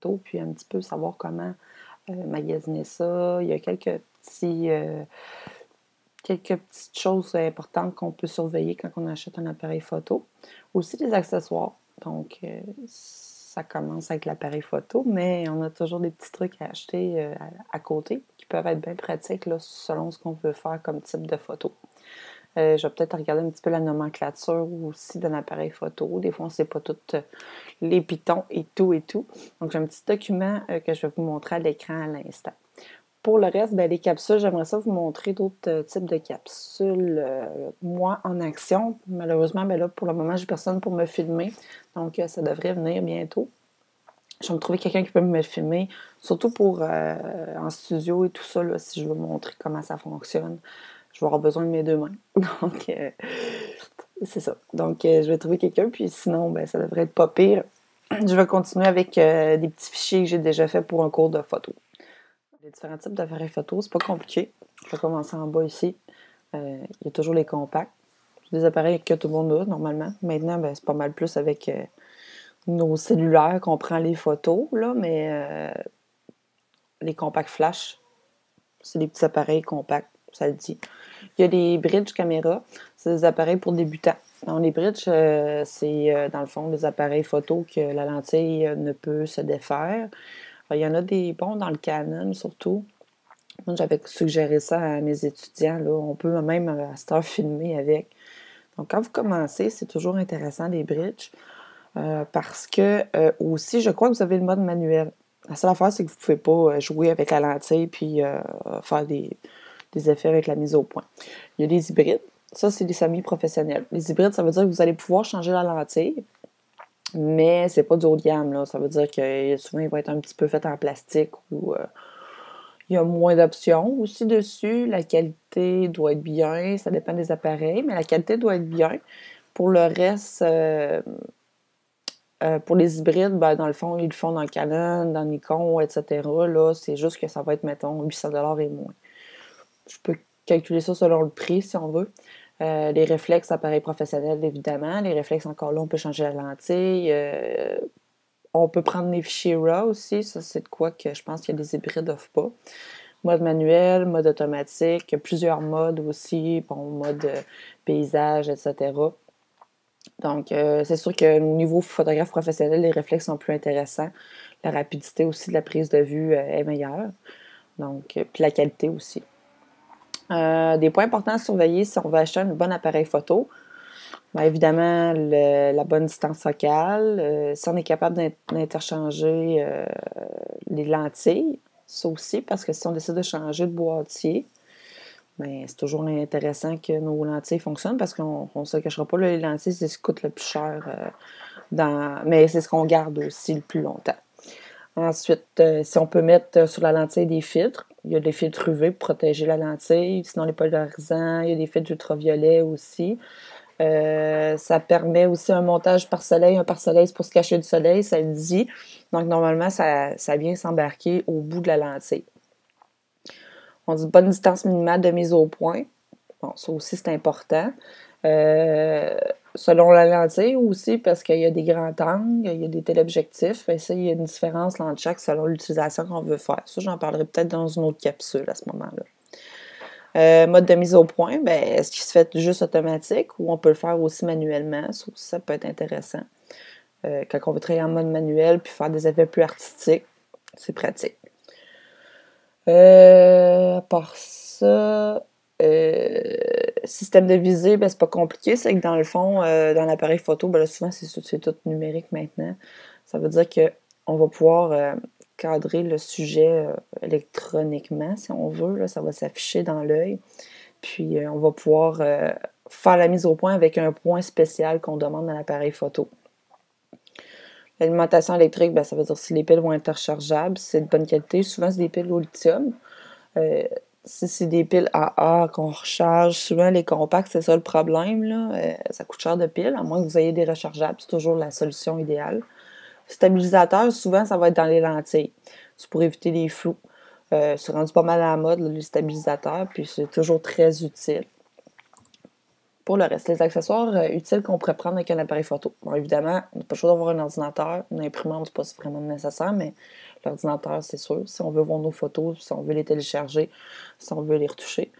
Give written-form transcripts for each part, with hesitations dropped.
photo, puis un petit peu savoir comment magasiner ça. Il y a quelques petites choses importantes qu'on peut surveiller quand on achète un appareil photo. Aussi des accessoires. Donc, ça commence avec l'appareil photo, mais on a toujours des petits trucs à acheter à côté qui peuvent être bien pratiques là, selon ce qu'on veut faire comme type de photo. Je vais peut-être regarder un petit peu la nomenclature aussi d'un appareil photo. Des fois, on ne sait pas tous les pitons et tout et tout. Donc, j'ai un petit document que je vais vous montrer à l'écran à l'instant. Pour le reste, les capsules, j'aimerais ça vous montrer d'autres types de capsules. Moi, en action, malheureusement, là, pour le moment, j'ai personne pour me filmer. Donc, ça devrait venir bientôt. Je vais me trouver quelqu'un qui peut me filmer, surtout pour en studio et tout ça, là, si je veux montrer comment ça fonctionne. Je vais avoir besoin de mes deux mains. Donc, c'est ça. Donc, je vais trouver quelqu'un, puis sinon, ça devrait être pas pire. Je vais continuer avec des petits fichiers que j'ai déjà fait pour un cours de photo. Les différents types d'appareils photo, c'est pas compliqué. Je vais commencer en bas ici. Il y a toujours les compacts. C'est des appareils que tout le monde a, normalement. Maintenant, c'est pas mal plus avec nos cellulaires qu'on prend les photos, là, mais les compacts flash, c'est des petits appareils compacts, ça le dit. Il y a des bridge caméras, c'est des appareils pour débutants. Donc, les bridge, c'est dans le fond des appareils photo que la lentille ne peut se défaire. Il y en a des bons dans le Canon, surtout. Moi, j'avais suggéré ça à mes étudiants. Là. On peut même à cette heure filmer avec. Donc, quand vous commencez, c'est toujours intéressant, les bridges. Parce que aussi, je crois que vous avez le mode manuel. La seule affaire, c'est que vous ne pouvez pas jouer avec la lentille puis faire des effets avec la mise au point. Il y a des hybrides. Ça, c'est des semi-professionnels. Les hybrides, ça veut dire que vous allez pouvoir changer la lentille, mais c'est pas du haut de gamme. Là. Ça veut dire que souvent, il va être un petit peu fait en plastique ou il y a moins d'options aussi dessus. La qualité doit être bien. Ça dépend des appareils, mais la qualité doit être bien. Pour le reste, pour les hybrides, dans le fond, ils le font dans Canon, dans Nikon, etc. Là, c'est juste que ça va être, mettons, 800$ et moins. Je peux calculer ça selon le prix, si on veut. Les réflexes, appareils professionnels, évidemment. Les réflexes, encore là, on peut changer la lentille. On peut prendre les fichiers RAW aussi. Ça, c'est de quoi que je pense que les hybrides n'offrent pas. Mode manuel, mode automatique. Il y a plusieurs modes aussi. Bon, mode paysage, etc. Donc, c'est sûr que au niveau photographe professionnel, les réflexes sont plus intéressants. La rapidité aussi de la prise de vue est meilleure. Donc, puis la qualité aussi. Des points importants à surveiller si on veut acheter un bon appareil photo. Évidemment, la bonne distance focale. Si on est capable d'interchanger les lentilles, ça aussi, parce que si on décide de changer de boîtier, c'est toujours intéressant que nos lentilles fonctionnent parce qu'on ne se cachera pas, là, les lentilles, c'est ce qui coûte le plus cher. Mais c'est ce qu'on garde aussi le plus longtemps. Ensuite, si on peut mettre sur la lentille des filtres, il y a des filtres UV pour protéger la lentille, sinon les polarisants, il y a des filtres ultraviolets aussi. Ça permet aussi un montage par soleil. Un pare-soleil, c'est pour se cacher du soleil, ça le dit. Donc, normalement, ça vient s'embarquer au bout de la lentille. On dit bonne distance minimale de mise au point. Bon, ça aussi, c'est important. Selon la lentille aussi, parce qu'il y a des grands angles, il y a des téléobjectifs. Et ça, il y a une différence entre chaque selon l'utilisation qu'on veut faire. Ça, j'en parlerai peut-être dans une autre capsule à ce moment-là. Mode de mise au point, est-ce qu'il se fait juste automatique ou on peut le faire aussi manuellement? Ça aussi, ça peut être intéressant. Quand on veut travailler en mode manuel puis faire des effets plus artistiques, c'est pratique. À part ça, système de visée, c'est pas compliqué. C'est que dans le fond, dans l'appareil photo, là, souvent, c'est tout numérique maintenant. Ça veut dire qu'on va pouvoir cadrer le sujet électroniquement, si on veut. Là, ça va s'afficher dans l'œil. Puis, on va pouvoir faire la mise au point avec un point spécial qu'on demande dans l'appareil photo. L'alimentation électrique, ça veut dire si les piles vont être rechargeables, si c'est de bonne qualité. Souvent, c'est des piles au lithium. Si c'est des piles AA qu'on recharge, souvent les compacts, c'est ça le problème. Là. Ça coûte cher de piles, à moins que vous ayez des rechargeables. C'est toujours la solution idéale. Stabilisateur, souvent, ça va être dans les lentilles. C'est pour éviter les flous. C'est rendu pas mal à la mode, là, les stabilisateurs, puis c'est toujours très utile. Pour le reste, les accessoires utiles qu'on pourrait prendre avec un appareil photo. Bon, évidemment, on n'a pas le choix d'avoir un ordinateur. Une imprimante, c'est pas vraiment nécessaire, mais l'ordinateur, c'est sûr. Si on veut voir nos photos, si on veut les télécharger, si on veut les retoucher.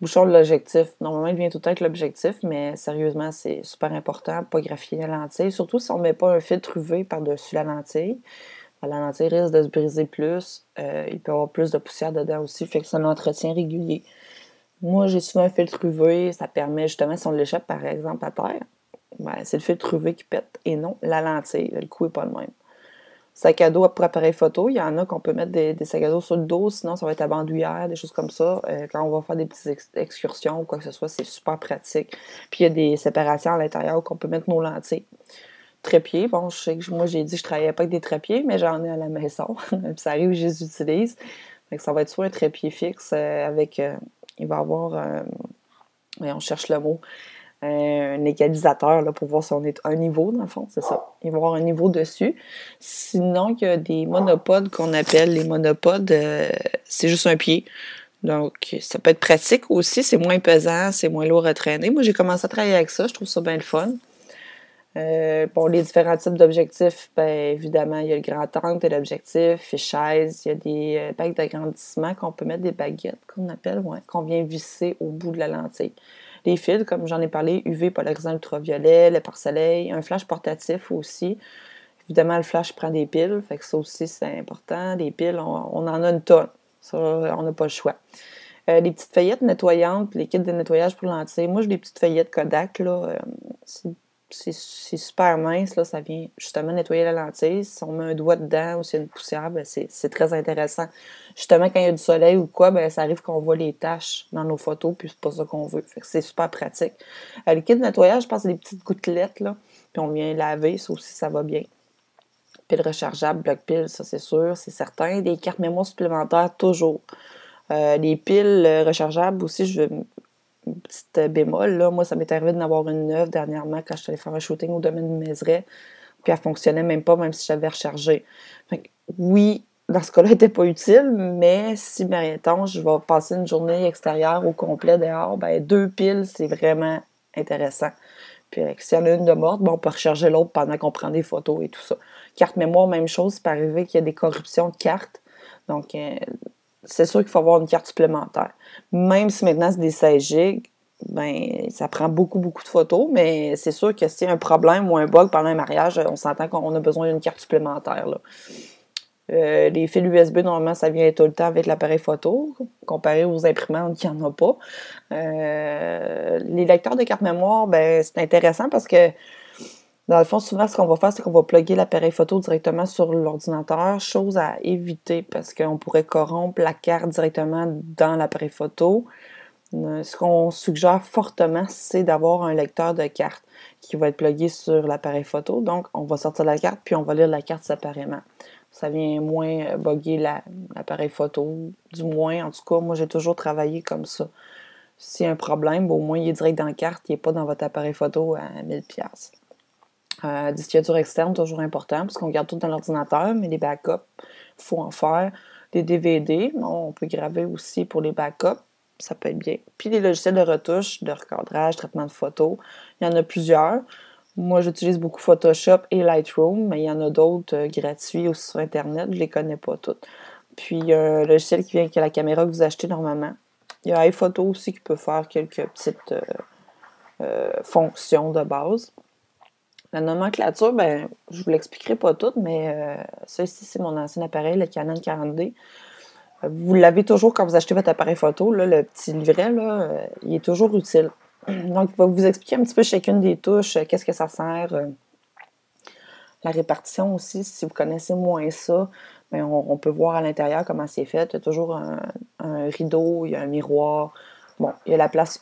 Bouchon de l'objectif. Normalement, il vient tout le temps avec l'objectif, mais sérieusement, c'est super important. Pas graffier la lentille. Surtout si on ne met pas un filtre UV par-dessus la lentille. La lentille risque de se briser plus. Il peut y avoir plus de poussière dedans aussi, fait que c'est un entretien régulier. Moi, j'ai souvent un filtre UV, ça permet justement, si on l'échappe par exemple à terre, ben, c'est le filtre UV qui pète et non la lentille. Le coup n'est pas le même. Sac à dos pour appareil photo, il y en a qu'on peut mettre des sacs à dos sur le dos, sinon ça va être à bandoulière, des choses comme ça. Quand on va faire des petites excursions ou quoi que ce soit, c'est super pratique. Puis il y a des séparations à l'intérieur qu'on peut mettre nos lentilles. Trépieds, bon, je sais que moi j'ai dit que je travaillais pas avec des trépieds, mais j'en ai à la maison. Puis ça arrive, je les utilise. Fait que ça va être soit un trépied fixe avec... il va y avoir... on cherche le mot. Un égalisateur là, pour voir si on est à un niveau, dans le fond, c'est ça. Il va y avoir un niveau dessus. Sinon, il y a des monopodes qu'on appelle les monopodes. C'est juste un pied. Donc, ça peut être pratique aussi. C'est moins pesant, c'est moins lourd à traîner. Moi, j'ai commencé à travailler avec ça. Je trouve ça bien le fun. Pour les différents types d'objectifs, bien évidemment, il y a le grand angle, il y a l'objectif, fichaise, il y a des bagues d'agrandissement qu'on peut mettre des baguettes, qu'on appelle, qu'on vient visser au bout de la lentille. Les fils, comme j'en ai parlé, UV polarisant ultraviolet, le pare-soleil, un flash portatif aussi. Évidemment, le flash prend des piles, fait que ça aussi, c'est important. Les piles, on en a une tonne. Ça, on n'a pas le choix. Les petites feuillettes nettoyantes, les kits de nettoyage pour lentilles. Moi, j'ai des petites feuillettes Kodak, là. C'est super mince, là, ça vient justement nettoyer la lentille. Si on met un doigt dedans ou s'il y a une poussière, ben c'est très intéressant. Justement, quand il y a du soleil ou quoi, ben ça arrive qu'on voit les taches dans nos photos, puis c'est pas ça qu'on veut. Fait que c'est super pratique. Le kit de nettoyage, je pense que c'est des petites gouttelettes, là, puis on vient laver, ça aussi, ça va bien. Pile rechargeable, bloc pile, ça c'est sûr, c'est certain. Des cartes mémoire supplémentaires, toujours. Les piles rechargeables aussi, je veux une petite bémol, là. Moi, ça m'est arrivé d'en avoir une neuve dernièrement quand je suis allée faire un shooting au domaine de Mézeray. Puis elle fonctionnait même pas, même si j'avais rechargé. Fait que, oui, dans ce cas-là, elle n'était pas utile, mais si, mettons, je vais passer une journée extérieure au complet dehors, ben 2 piles, c'est vraiment intéressant. Puis s'il y en a une de morte, ben, on peut recharger l'autre pendant qu'on prend des photos et tout ça. Carte mémoire, même chose, c'est pas arrivé qu'il y a des corruptions de cartes. Donc, c'est sûr qu'il faut avoir une carte supplémentaire. Même si maintenant c'est des 16 gigs, ben ça prend beaucoup, beaucoup de photos, mais c'est sûr que s'il y a un problème ou un bug pendant un mariage, on s'entend qu'on a besoin d'une carte supplémentaire, là. Les fils USB, normalement, ça vient tout le temps avec l'appareil photo, comparé aux imprimantes qui n'en ont pas. Les lecteurs de carte mémoire, ben c'est intéressant parce que dans le fond, souvent, ce qu'on va faire, c'est qu'on va plugger l'appareil photo directement sur l'ordinateur, chose à éviter parce qu'on pourrait corrompre la carte directement dans l'appareil photo. Ce qu'on suggère fortement, c'est d'avoir un lecteur de carte qui va être plugué sur l'appareil photo. Donc, on va sortir la carte, puis on va lire la carte séparément. Ça vient moins bugger l'appareil photo. Du moins, en tout cas, moi, j'ai toujours travaillé comme ça. S'il y a un problème, au moins, il est direct dans la carte, il n'est pas dans votre appareil photo à 1000$. Disqueture externe, toujours important, parce qu'on garde tout dans l'ordinateur, mais les backups, il faut en faire. Des DVD, on peut graver aussi pour les backups, ça peut être bien. Puis les logiciels de retouche, de recadrage, traitement de photos, il y en a plusieurs. Moi, j'utilise beaucoup Photoshop et Lightroom, mais il y en a d'autres gratuits aussi sur Internet, je ne les connais pas toutes. Puis il y a un logiciel qui vient avec la caméra que vous achetez normalement. Il y a iPhoto aussi qui peut faire quelques petites fonctions de base. La nomenclature, ben, je vous l'expliquerai pas toute, mais ça ici, c'est mon ancien appareil, le Canon 40D. Vous l'avez toujours quand vous achetez votre appareil photo, là, le petit livret, là, il est toujours utile. Donc, il va vous expliquer un petit peu chacune des touches, qu'est-ce que ça sert. La répartition aussi, si vous connaissez moins ça, ben, on peut voir à l'intérieur comment c'est fait. Il y a toujours un rideau, il y a un miroir. Bon, il y a la place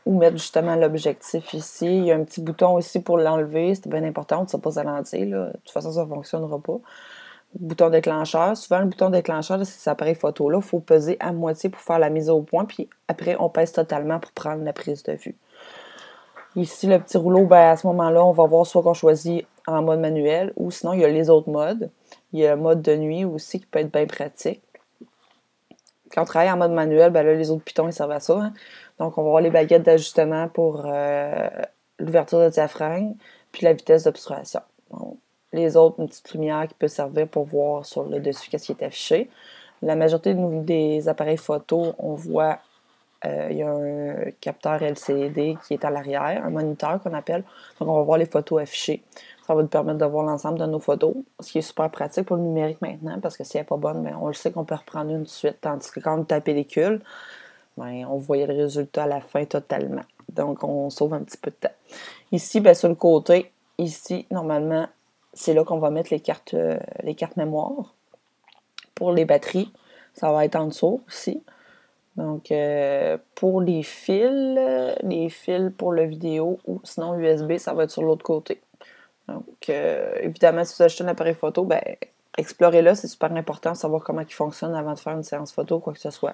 où mettre justement l'objectif ici. Il y a un petit bouton aussi pour l'enlever. C'est bien important, tu ne sais pas sa lentille. Là. De toute façon, ça ne fonctionnera pas. Bouton déclencheur. Souvent, le bouton déclencheur, c'est cet appareil photo-là. Il faut peser à moitié pour faire la mise au point. Puis après, on pèse totalement pour prendre la prise de vue. Ici, le petit rouleau, ben, à ce moment-là, on va voir soit qu'on choisit en mode manuel ou sinon, il y a les autres modes. Il y a le mode de nuit aussi qui peut être bien pratique. Quand on travaille en mode manuel, ben là, les autres pitons, ils servent à ça. Hein. Donc, on va voir les baguettes d'ajustement pour l'ouverture de diaphragme, puis la vitesse d'obturation. Les autres, une petite lumière qui peut servir pour voir sur le dessus qu'est-ce qui est affiché. La majorité des appareils photo, on voit il y a un capteur LCD qui est à l'arrière, un moniteur qu'on appelle. Donc, on va voir les photos affichées. Ça va nous permettre de voir l'ensemble de nos photos, ce qui est super pratique pour le numérique maintenant, parce que si elle n'est pas bonne, bien, on le sait qu'on peut reprendre une suite, tandis que quand on est à pellicule, bien, on voyait le résultat à la fin totalement. Donc, on sauve un petit peu de temps. Ici, bien, sur le côté, ici, normalement, c'est là qu'on va mettre les cartes mémoire. Pour les batteries, ça va être en dessous, ici. Donc, pour les fils pour le vidéo ou sinon USB, ça va être sur l'autre côté. Donc, évidemment, si vous achetez un appareil photo, ben, explorez-le, c'est super important de savoir comment il fonctionne avant de faire une séance photo ou quoi que ce soit.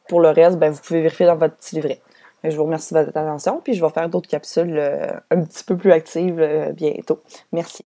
Pour le reste, ben, vous pouvez vérifier dans votre petit livret. Je vous remercie de votre attention, puis je vais faire d'autres capsules un petit peu plus actives bientôt. Merci.